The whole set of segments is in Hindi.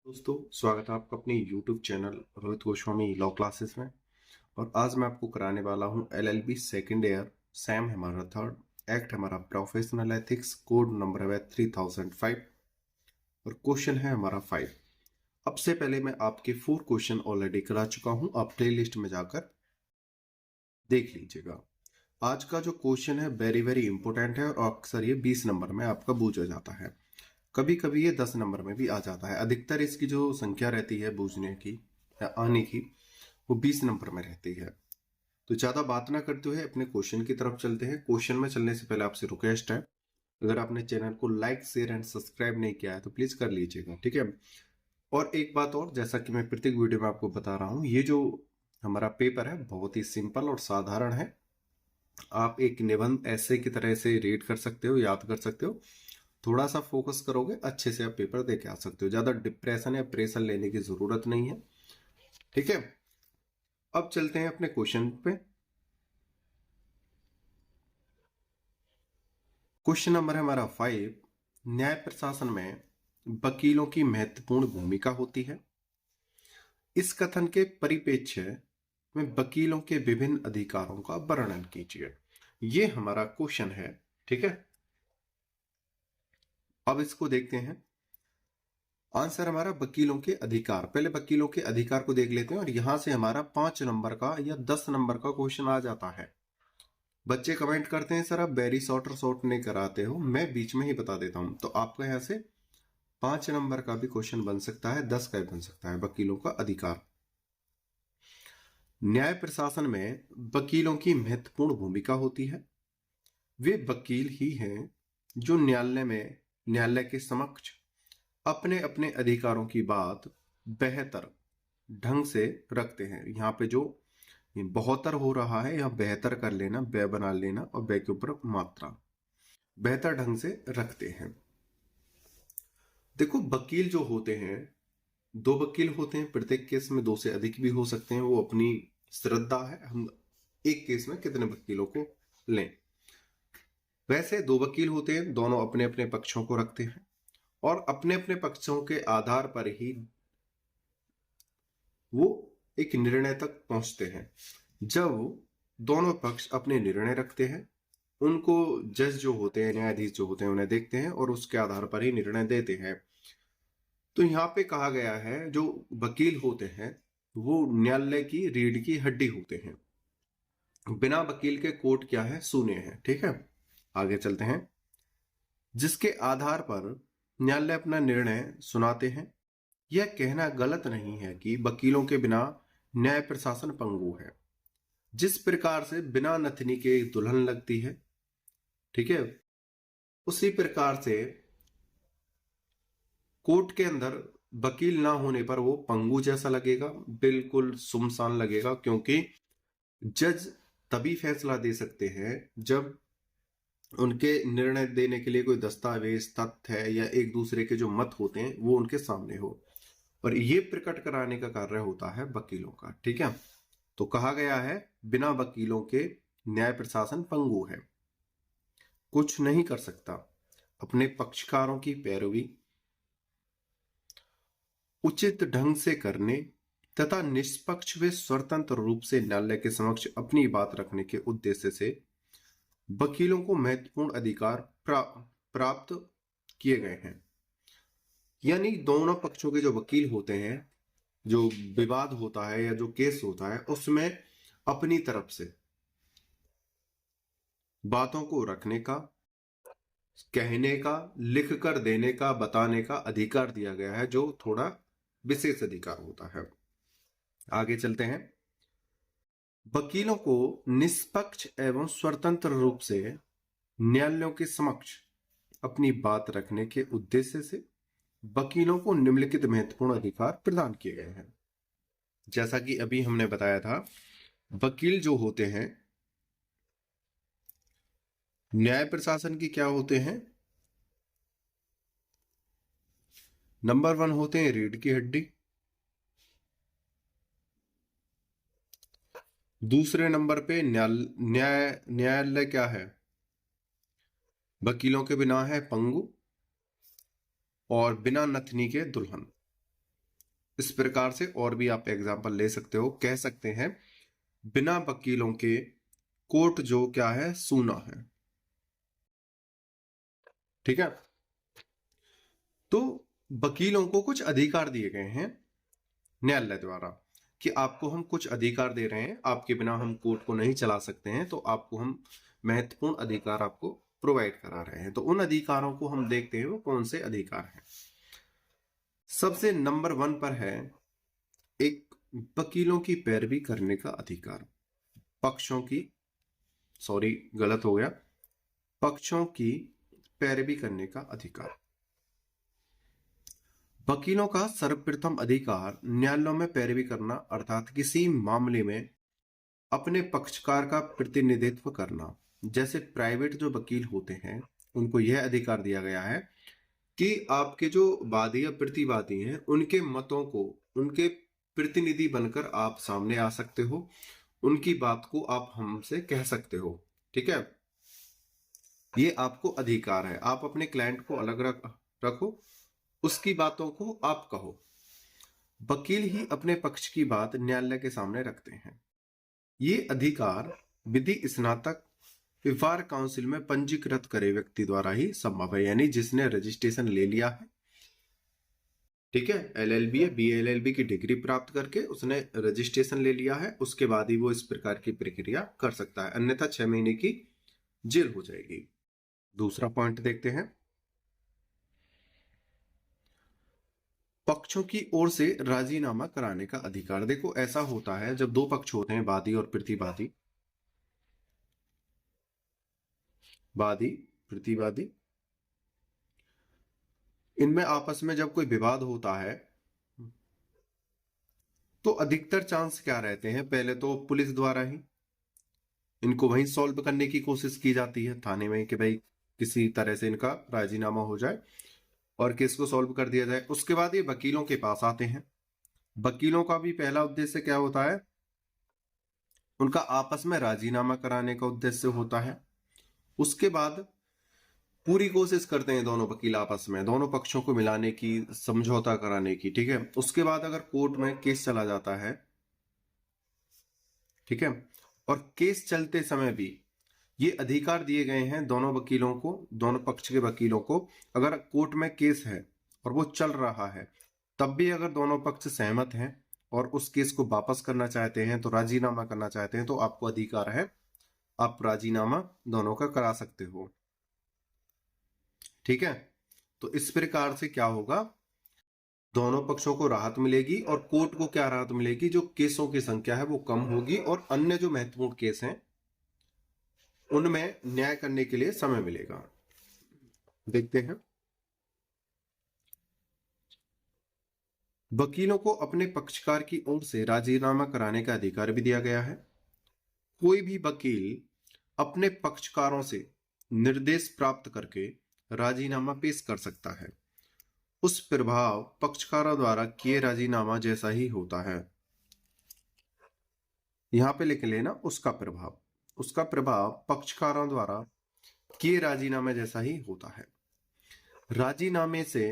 दोस्तों, स्वागत है आपका अपने YouTube channel Rohit Goswami law classes में। और आज मैं आपको कराने वाला हूं LLB सेकेंड ईयर। सैम हमारा थर्ड, एक्ट हमारा प्रोफेशनल एथिक्स, कोड नंबर है 3005 और क्वेश्चन है हमारा 5। अब से पहले मैं आपके 4 क्वेश्चन ऑलरेडी करा चुका हूं, आप प्ले लिस्ट में जाकर देख लीजिएगा। आज का जो क्वेश्चन है वेरी वेरी इंपॉर्टेंट है और अक्सर ये 20 नंबर में आपका पूछा जाता है, कभी कभी ये 10 नंबर में भी आ जाता है। अधिकतर इसकी जो संख्या रहती है पूछने की या आने की, वो 20 नंबर में रहती है। तो ज्यादा बात ना करते हुए अपने क्वेश्चन की तरफ चलते हैं। क्वेश्चन में चलने से पहले आपसे रिक्वेस्ट है, अगर आपने चैनल को लाइक शेयर एंड सब्सक्राइब नहीं किया है तो प्लीज कर लीजिएगा, ठीक है। और एक बात और, जैसा कि मैं प्रत्येक वीडियो में आपको बता रहा हूँ, ये जो हमारा पेपर है बहुत ही सिंपल और साधारण है। आप एक निबंध ऐसे की तरह से रीड कर सकते हो, याद कर सकते हो। थोड़ा सा फोकस करोगे अच्छे से आप पेपर दे के आ सकते हो। ज्यादा डिप्रेशन या प्रेशर लेने की जरूरत नहीं है, ठीक है। अब चलते हैं अपने क्वेश्चन पे। क्वेश्चन नंबर है हमारा 5। न्याय प्रशासन में वकीलों की महत्वपूर्ण भूमिका होती है। इस कथन के परिप्रेक्ष्य में वकीलों के विभिन्न अधिकारों का वर्णन कीजिए। ये हमारा क्वेश्चन है, ठीक है। अब इसको देखते हैं। आंसर हमारा वकीलों के अधिकार। पहले वकीलों के अधिकार को देख लेते हैं और यहां से हमारा 5 नंबर का या 10 नंबर का क्वेश्चन आ जाता है। बच्चे कमेंट करते हैं सर आप वेरी शॉर्ट नहीं कराते हो, मैं बीच में ही बता देता हूं। तो आपका यहां से 5 नंबर का भी क्वेश्चन बन सकता है, 10 का भी बन सकता है। वकीलों का अधिकार। न्याय प्रशासन में वकीलों की महत्वपूर्ण भूमिका होती है। वे वकील ही हैं जो न्यायालय के समक्ष अपने अपने अधिकारों की बात बेहतर ढंग से रखते हैं। यहाँ पे जो बहुतर हो रहा है, यहाँ बेहतर कर लेना, बे बना लेना और बे के ऊपर मात्रा, बेहतर ढंग से रखते हैं। देखो, वकील जो होते हैं, 2 वकील होते हैं। प्रत्येक केस में 2 से अधिक भी हो सकते हैं, वो अपनी श्रद्धा है हम एक केस में कितने वकीलों को लें। वैसे 2 वकील होते हैं, दोनों अपने अपने पक्षों को रखते हैं और अपने अपने पक्षों के आधार पर ही वो एक निर्णय तक पहुंचते हैं। जब दोनों पक्ष अपने निर्णय रखते हैं, उनको जज जो होते हैं, न्यायाधीश जो होते हैं, उन्हें देखते हैं और उसके आधार पर ही निर्णय देते हैं। तो यहाँ पे कहा गया है जो वकील होते हैं वो न्यायालय की रीढ़ की हड्डी होते हैं। बिना वकील के कोर्ट क्या है, शून्य है, ठीक है। आगे चलते हैं। जिसके आधार पर न्यायालय अपना निर्णय सुनाते हैं। यह कहना गलत नहीं है कि वकीलों के बिना न्याय प्रशासन पंगु है। जिस प्रकार से बिना नथनी के दुल्हन लगती है, ठीक है, उसी प्रकार से कोर्ट के अंदर वकील ना होने पर वो पंगु जैसा लगेगा, बिल्कुल सुमसान लगेगा। क्योंकि जज तभी फैसला दे सकते हैं जब उनके निर्णय देने के लिए कोई दस्तावेज, तथ्य है या एक दूसरे के जो मत होते हैं वो उनके सामने हो, और ये प्रकट कराने का कार्य होता है वकीलों का, ठीक है। तो कहा गया है बिना वकीलों के न्याय प्रशासन पंगु है, कुछ नहीं कर सकता। अपने पक्षकारों की पैरवी उचित ढंग से करने तथा निष्पक्ष व स्वतंत्र रूप से न्यायालय के समक्ष अपनी बात रखने के उद्देश्य से वकीलों को महत्वपूर्ण अधिकार प्राप्त किए गए हैं। यानी दोनों पक्षों के जो वकील होते हैं, जो विवाद होता है या जो केस होता है, उसमें अपनी तरफ से बातों को रखने का, कहने का, लिख कर देने का, बताने का अधिकार दिया गया है, जो थोड़ा विशेष अधिकार होता है। आगे चलते हैं। वकीलों को निष्पक्ष एवं स्वतंत्र रूप से न्यायालयों के समक्ष अपनी बात रखने के उद्देश्य से वकीलों को निम्नलिखित महत्वपूर्ण अधिकार प्रदान किए गए हैं। जैसा कि अभी हमने बताया था, वकील जो होते हैं न्याय प्रशासन की क्या होते हैं, नंबर 1 होते हैं रीढ़ की हड्डी। दूसरे नंबर पे न्यायालय क्या है, वकीलों के बिना है पंगु और बिना नथनी के दुल्हन। इस प्रकार से और भी आप एग्जाम्पल ले सकते हो। कह सकते हैं बिना वकीलों के कोर्ट जो क्या है, सूना है। ठीक है, तो वकीलों को कुछ अधिकार दिए गए हैं न्यायालय द्वारा कि आपको हम कुछ अधिकार दे रहे हैं, आपके बिना हम कोर्ट को नहीं चला सकते हैं, तो आपको हम महत्वपूर्ण अधिकार आपको प्रोवाइड करा रहे हैं। तो उन अधिकारों को हम देखते हैं वो कौन से अधिकार हैं। सबसे नंबर 1 पर है एक वकीलों की पैरवी करने का अधिकार। पक्षों की, सॉरी गलत हो गया, पक्षों की पैरवी करने का अधिकार। वकीलों का सर्वप्रथम अधिकार न्यायालयों में पैरवी करना, अर्थात किसी मामले में अपने पक्षकार का प्रतिनिधित्व करना। जैसे प्राइवेट जो वकील होते हैं उनको यह अधिकार दिया गया है कि आपके जो वादी या प्रतिवादी हैं उनके मतों को, उनके प्रतिनिधि बनकर आप सामने आ सकते हो, उनकी बात को आप हमसे कह सकते हो। ठीक है, ये आपको अधिकार है। आप अपने क्लाइंट को अलग रखो, उसकी बातों को आप कहो। वकील ही अपने पक्ष की बात न्यायालय के सामने रखते हैं। ये अधिकार विधि स्नातक व्यवहार काउंसिल में पंजीकृत करे व्यक्ति द्वारा ही संभव है, यानी जिसने रजिस्ट्रेशन ले लिया है, ठीक है, एलएलबी है, बीएलएलबी की डिग्री प्राप्त करके उसने रजिस्ट्रेशन ले लिया है, उसके बाद ही वो इस प्रकार की प्रक्रिया कर सकता है, अन्यथा 6 महीने की जेल हो जाएगी। दूसरा पॉइंट देखते हैं, पक्षों की ओर से राजीनामा कराने का अधिकार। देखो ऐसा होता है जब दो पक्ष होते हैं, वादी और प्रतिवादी, वादी प्रतिवादी, इनमें आपस में जब कोई विवाद होता है तो अधिकतर चांस क्या रहते हैं, पहले तो पुलिस द्वारा ही इनको वहीं सॉल्व करने की कोशिश की जाती है थाने में कि भाई किसी तरह से इनका राजीनामा हो जाए और केस को सॉल्व कर दिया जाए। उसके बाद ये वकीलों के पास आते हैं। वकीलों का भी पहला उद्देश्य क्या होता है, उनका आपस में राजीनामा कराने का उद्देश्य होता है। उसके बाद पूरी कोशिश करते हैं दोनों वकील आपस में दोनों पक्षों को मिलाने की, समझौता कराने की। ठीक है, उसके बाद अगर कोर्ट में केस चला जाता है, ठीक है, और केस चलते समय भी ये अधिकार दिए गए हैं दोनों वकीलों को, दोनों पक्ष के वकीलों को, अगर कोर्ट में केस है और वो चल रहा है तब भी अगर दोनों पक्ष सहमत हैं और उस केस को वापस करना चाहते हैं, तो राजीनामा करना चाहते हैं, तो आपको अधिकार है, आप राजीनामा दोनों का करा सकते हो। ठीक है, तो इस प्रकार से क्या होगा, दोनों पक्षों को राहत मिलेगी और कोर्ट को क्या राहत मिलेगी, जो केसों की संख्या है वो कम होगी और अन्य जो महत्वपूर्ण केस हैं उनमें न्याय करने के लिए समय मिलेगा। देखते हैं, वकीलों को अपने पक्षकार की ओर से राजीनामा कराने का अधिकार भी दिया गया है। कोई भी वकील अपने पक्षकारों से निर्देश प्राप्त करके राजीनामा पेश कर सकता है। उस प्रभाव पक्षकारों द्वारा किए राजीनामा जैसा ही होता है। यहां पे लिख लेना उसका प्रभाव, उसका प्रभाव पक्षकारों द्वारा किए राजीनामे जैसा ही होता है। राजीनामे से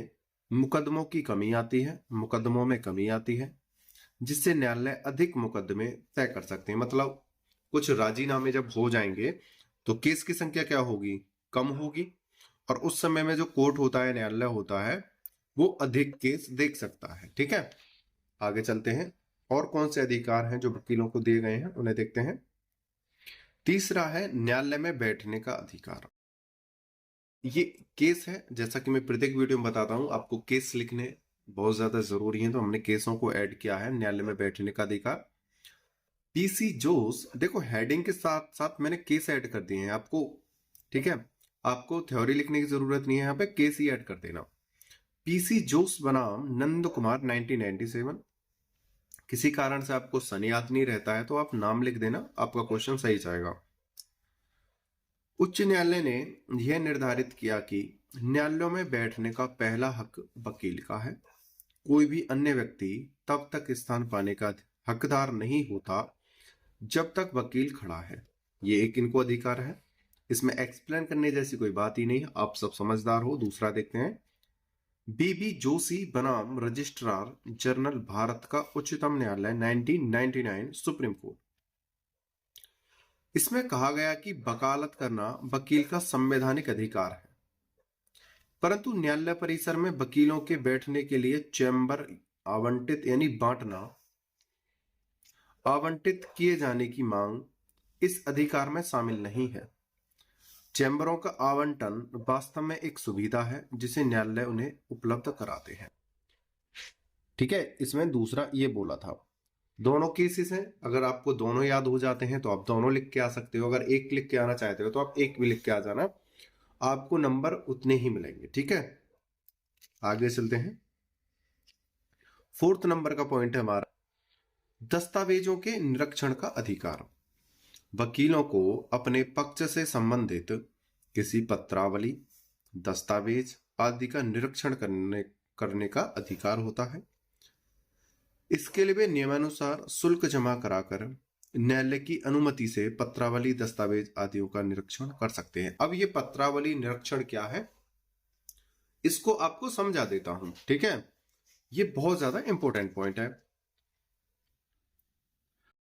मुकदमों की कमी आती है, मुकदमों में कमी आती है, जिससे न्यायालय अधिक मुकदमे तय कर सकते हैं। मतलब कुछ राजीनामे जब हो जाएंगे तो केस की संख्या क्या होगी, कम होगी, और उस समय में जो कोर्ट होता है, न्यायालय होता है, वो अधिक केस देख सकता है। ठीक है, आगे चलते हैं, और कौन से अधिकार हैं जो वकीलों को दिए गए हैं उन्हें देखते हैं। तीसरा है न्यायालय में बैठने का अधिकार। ये केस है, जैसा कि मैं प्रत्येक वीडियो में बताता हूं, आपको केस लिखने बहुत ज्यादा जरूरी है, तो हमने केसों को ऐड किया है। न्यायालय में बैठने का अधिकार, पीसी जोस, देखो हेडिंग के साथ साथ मैंने केस ऐड कर दिए हैं आपको। ठीक है, आपको थ्योरी लिखने की जरूरत नहीं है, यहाँ पे केस ही ऐड कर देना। पीसी जोस बनाम नंद कुमार 1997। किसी कारण से आपको सन याद नहीं रहता है तो आप नाम लिख देना, आपका क्वेश्चन सही जाएगा। उच्च न्यायालय ने यह निर्धारित किया कि न्यायालयों में बैठने का पहला हक वकील का है। कोई भी अन्य व्यक्ति तब तक स्थान पाने का हकदार नहीं होता जब तक वकील खड़ा है। ये एक इनको अधिकार है, इसमें एक्सप्लेन करने जैसी कोई बात ही नहीं है, आप सब समझदार हो। दूसरा देखते हैं, बीबी जोशी बनाम रजिस्ट्रार जनरल भारत का उच्चतम न्यायालय 1999 सुप्रीम कोर्ट। इसमें कहा गया कि वकालत करना वकील का संवैधानिक अधिकार है, परंतु न्यायालय परिसर में वकीलों के बैठने के लिए चैम्बर आवंटित यानी बांटना आवंटित किए जाने की मांग इस अधिकार में शामिल नहीं है। चैम्बरों का आवंटन वास्तव में एक सुविधा है जिसे न्यायालय उन्हें उपलब्ध कराते हैं। ठीक है, इसमें दूसरा ये बोला था, दोनों केसेस हैं, अगर आपको दोनों याद हो जाते हैं तो आप दोनों लिख के आ सकते हो, अगर एक लिख के आना चाहते हो तो आप एक भी लिख के आ जाना, आपको नंबर उतने ही मिलेंगे। ठीक है, आगे चलते हैं। 4th नंबर का पॉइंट है हमारा दस्तावेजों के निरीक्षण का अधिकार। वकीलों को अपने पक्ष से संबंधित किसी पत्रावली, दस्तावेज आदि का निरीक्षण करने का अधिकार होता है। इसके लिए वे नियमानुसार शुल्क जमा कराकर न्यायालय की अनुमति से पत्रावली, दस्तावेज आदियों का निरीक्षण कर सकते हैं। अब ये पत्रावली निरीक्षण क्या है, इसको आपको समझा देता हूं। ठीक है, ये बहुत ज्यादा इंपॉर्टेंट पॉइंट है।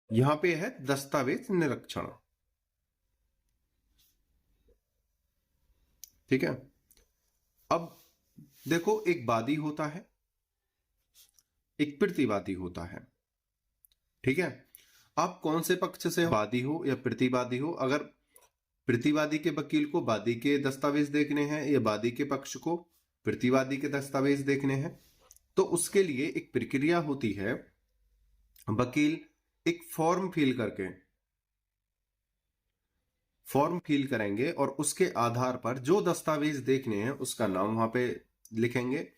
यहां पे है दस्तावेज निरीक्षण। ठीक है, अब देखो, एक वादी होता है, एक प्रतिवादी होता है। ठीक है, आप कौन से पक्ष से वादी हो या प्रतिवादी हो, अगर प्रतिवादी के वकील को वादी के दस्तावेज देखने हैं या वादी के पक्ष को प्रतिवादी के दस्तावेज देखने हैं, तो उसके लिए एक प्रक्रिया होती है। वकील एक फॉर्म फिल करेंगे और उसके आधार पर जो दस्तावेज देखने हैं उसका नाम वहां पे लिखेंगे।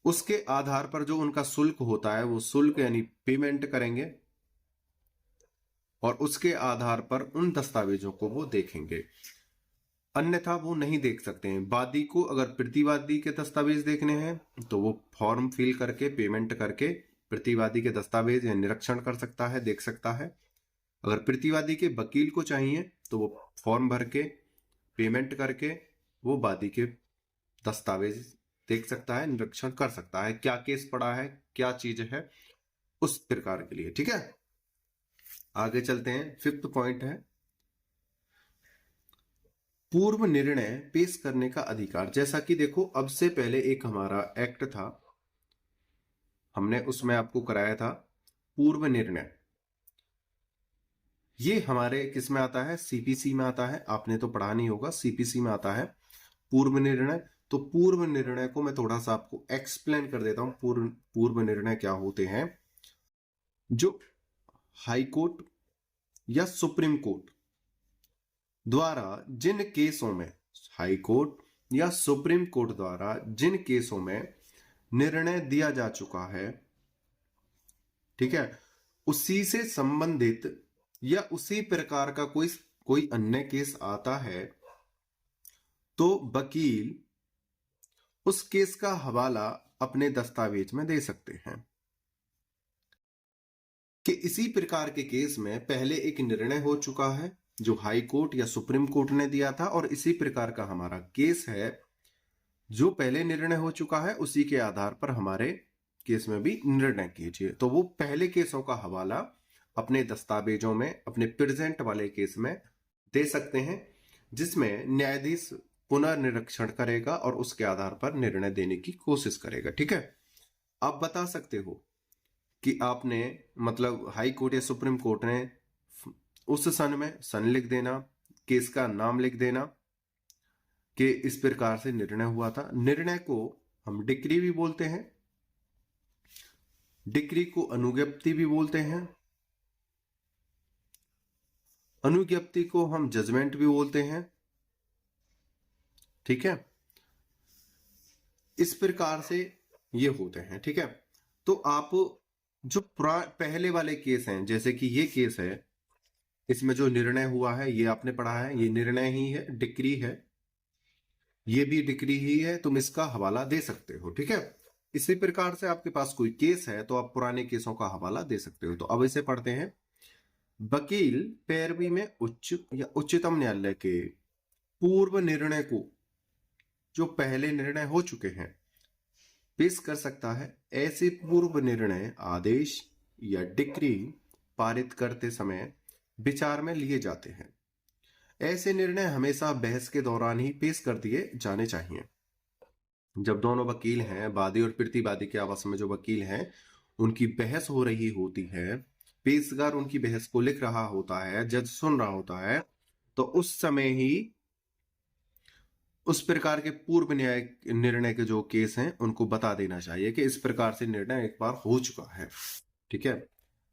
उसके आधार पर जो उनका शुल्क होता है वो शुल्क यानी पेमेंट करेंगे और उसके आधार पर उन दस्तावेजों को वो देखेंगे, अन्यथा वो नहीं देख सकते हैं। वादी को अगर प्रतिवादी के दस्तावेज देखने हैं तो वो फॉर्म फिल करके पेमेंट करके प्रतिवादी के दस्तावेज या निरीक्षण कर सकता है, देख सकता है। अगर प्रतिवादी के वकील को चाहिए तो वो फॉर्म भर के पेमेंट करके वो वादी के दस्तावेज देख सकता है, निरीक्षण कर सकता है, क्या केस पड़ा है, क्या चीज है, उस प्रकार के लिए। ठीक है, आगे चलते हैं। 5th पॉइंट है पूर्व निर्णय पेश करने का अधिकार। जैसा कि देखो, अब से पहले एक हमारा एक्ट था, हमने उसमें आपको कराया था पूर्व निर्णय। ये हमारे किस में आता है, सीपीसी में आता है। आपने तो पढ़ा नहीं होगा, सीपीसी में आता है पूर्व निर्णय। तो पूर्व निर्णय को मैं थोड़ा सा आपको एक्सप्लेन कर देता हूं। पूर्व निर्णय क्या होते हैं, जो हाई कोर्ट या सुप्रीम कोर्ट द्वारा जिन केसों में, हाई कोर्ट या सुप्रीम कोर्ट द्वारा जिन केसों में निर्णय दिया जा चुका है, ठीक है, उसी से संबंधित या उसी प्रकार का कोई अन्य केस आता है तो वकील उस केस का हवाला अपने दस्तावेज में दे सकते हैं कि इसी प्रकार के केस में पहले एक निर्णय हो चुका है जो हाई कोर्ट या सुप्रीम कोर्ट ने दिया था, और इसी प्रकार का हमारा केस है जो पहले निर्णय हो चुका है, उसी के आधार पर हमारे केस में भी निर्णय कीजिए। तो वो पहले केसों का हवाला अपने दस्तावेजों में, अपने प्रेजेंट वाले केस में दे सकते हैं, जिसमें न्यायाधीश पुनर्निरीक्षण करेगा और उसके आधार पर निर्णय देने की कोशिश करेगा। ठीक है, आप बता सकते हो कि आपने, मतलब हाई कोर्ट या सुप्रीम कोर्ट ने उस सन में सन लिख देना, केस का नाम लिख देना कि इस प्रकार से निर्णय हुआ था। निर्णय को हम डिक्री भी बोलते हैं, डिक्री को अनुज्ञप्ति भी बोलते हैं, अनुज्ञप्ति को हम जजमेंट भी बोलते हैं। ठीक है, इस प्रकार से ये होते हैं। ठीक है, तो आप जो पहले वाले केस हैं, जैसे कि ये केस है, इसमें जो निर्णय हुआ है ये आपने पढ़ा है, ये निर्णय ही है, डिक्री है, ये भी डिक्री ही है, तुम इसका हवाला दे सकते हो। ठीक है, इसी प्रकार से आपके पास कोई केस है तो आप पुराने केसों का हवाला दे सकते हो। तो अब इसे पढ़ते हैं। वकील पैरवी में उच्च या उच्चतम न्यायालय के पूर्व निर्णय को जो पहले निर्णय हो चुके हैं पेश कर सकता है। ऐसे पूर्व निर्णय आदेश या डिक्री पारित करते समय विचार में लिए जाते हैं। ऐसे निर्णय हमेशा बहस के दौरान ही पेश कर दिए जाने चाहिए। जब दोनों वकील हैं, वादी और प्रतिवादी के आपस में जो वकील हैं उनकी बहस हो रही होती है, पेशकार उनकी बहस को लिख रहा होता है, जज सुन रहा होता है, तो उस समय ही उस प्रकार के पूर्व न्याय निर्णय के जो केस हैं उनको बता देना चाहिए कि इस प्रकार से निर्णय एक बार हो चुका है। ठीक है,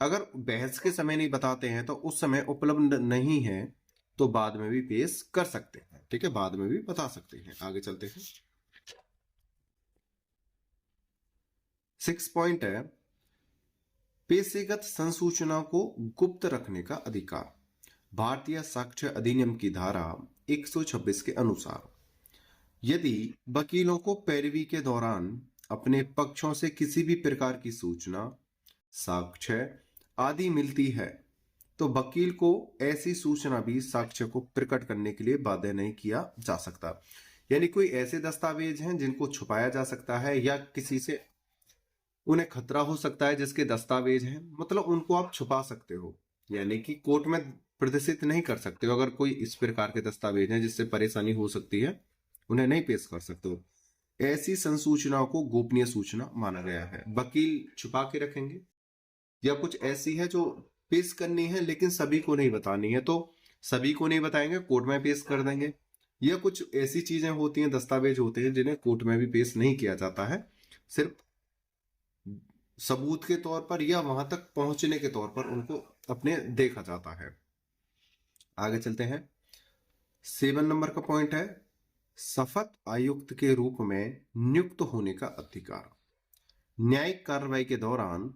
अगर बहस के समय नहीं बताते हैं तो उस समय उपलब्ध नहीं है तो बाद में भी पेश कर सकते हैं। ठीक है, बाद में भी बता सकते हैं। आगे चलते हैं। 6 पॉइंट है पेशीगत संसूचना को गुप्त रखने का अधिकार। भारतीय साक्ष्य अधिनियम की धारा 126 के अनुसार यदि वकीलों को पैरवी के दौरान अपने पक्षों से किसी भी प्रकार की सूचना, साक्ष्य आदि मिलती है तो वकील को ऐसी सूचना भी साक्ष्य को प्रकट करने के लिए बाध्य नहीं किया जा सकता। यानी कोई ऐसे दस्तावेज हैं जिनको छुपाया जा सकता है या किसी से उन्हें खतरा हो सकता है जिसके दस्तावेज हैं, मतलब उनको आप छुपा सकते हो, यानी कि कोर्ट में प्रदर्शित नहीं कर सकते हो। अगर कोई इस प्रकार के दस्तावेज हैं जिससे परेशानी हो सकती है, उन्हें नहीं पेश कर सकते हो। ऐसी संसूचनाओं को गोपनीय सूचना माना गया है। वकील छुपा के रखेंगे या कुछ ऐसी है जो पेश करनी है लेकिन सभी को नहीं बतानी है तो सभी को नहीं बताएंगे, कोर्ट में पेश कर देंगे। या कुछ ऐसी चीजें होती हैं, दस्तावेज होते हैं जिन्हें कोर्ट में भी पेश नहीं किया जाता है, सिर्फ सबूत के तौर पर या वहां तक पहुंचने के तौर पर उनको अपने देखा जाता है। आगे चलते हैं। 7 नंबर का पॉइंट है शपथ आयुक्त के रूप में नियुक्त होने का अधिकार। न्यायिक कार्रवाई के दौरान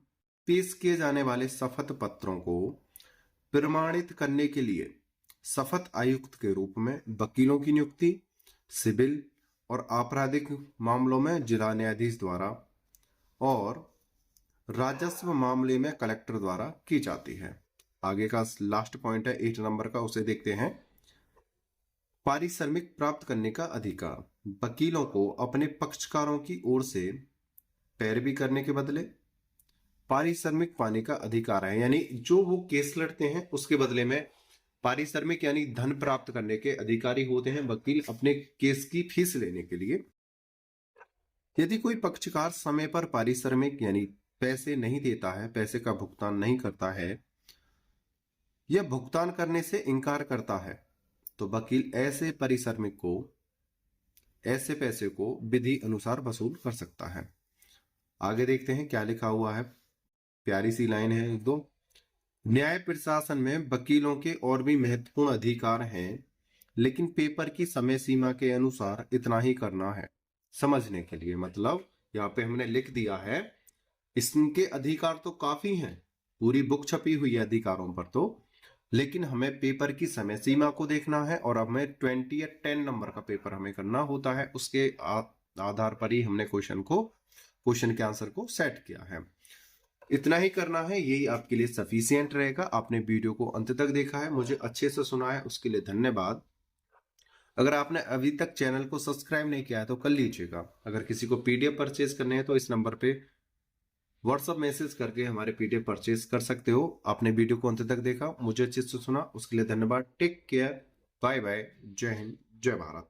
पेश किए जाने वाले शपथ पत्रों को प्रमाणित करने के लिए शपथ आयुक्त के रूप में वकीलों की नियुक्ति सिविल और आपराधिक मामलों में जिला न्यायाधीश द्वारा और राजस्व मामले में कलेक्टर द्वारा की जाती है। आगे का लास्ट पॉइंट है 8 नंबर का, उसे देखते हैं। पारिश्रमिक प्राप्त करने का अधिकार। वकीलों को अपने पक्षकारों की ओर से पैरवी करने के बदले पारिश्रमिक पाने का अधिकार है। यानी जो वो केस लड़ते हैं उसके बदले में पारिश्रमिक यानी धन प्राप्त करने के अधिकारी होते हैं वकील अपने केस की फीस लेने के लिए। यदि कोई पक्षकार समय पर पारिश्रमिक यानी पैसे नहीं देता है, पैसे का भुगतान नहीं करता है या भुगतान करने से इनकार करता है तो वकील ऐसे पारिश्रमिक को, ऐसे पैसे को विधि अनुसार वसूल कर सकता है। आगे देखते हैं क्या लिखा हुआ है, प्यारी सी लाइन है एक दो। न्याय प्रशासन में वकीलों के और भी महत्वपूर्ण अधिकार हैं, लेकिन पेपर की समय सीमा के अनुसार इतना ही करना है। समझने के लिए मतलब यहाँ पे हमने लिख दिया है, इसके अधिकार तो काफी हैं, पूरी बुक छपी हुई है अधिकारों पर तो, लेकिन हमें पेपर की समय सीमा को देखना है और हमें 20 या 10 नंबर का पेपर हमें करना होता है। उसके आधार पर ही हमने क्वेश्चन के आंसर को सेट किया है। इतना ही करना है, यही आपके लिए सफिशियंट रहेगा। आपने वीडियो को अंत तक देखा है, मुझे अच्छे से सुना है, उसके लिए धन्यवाद। अगर आपने अभी तक चैनल को सब्सक्राइब नहीं किया है तो कर लीजिएगा। अगर किसी को पीडीएफ परचेज करने हैं तो इस नंबर पे व्हाट्सअप मैसेज करके हमारे पीडीएफ परचेज कर सकते हो। आपने वीडियो को अंत तक देखा, मुझे अच्छे से सुना, उसके लिए धन्यवाद। टेक केयर, बाय बाय, जय हिंद, जय भारत।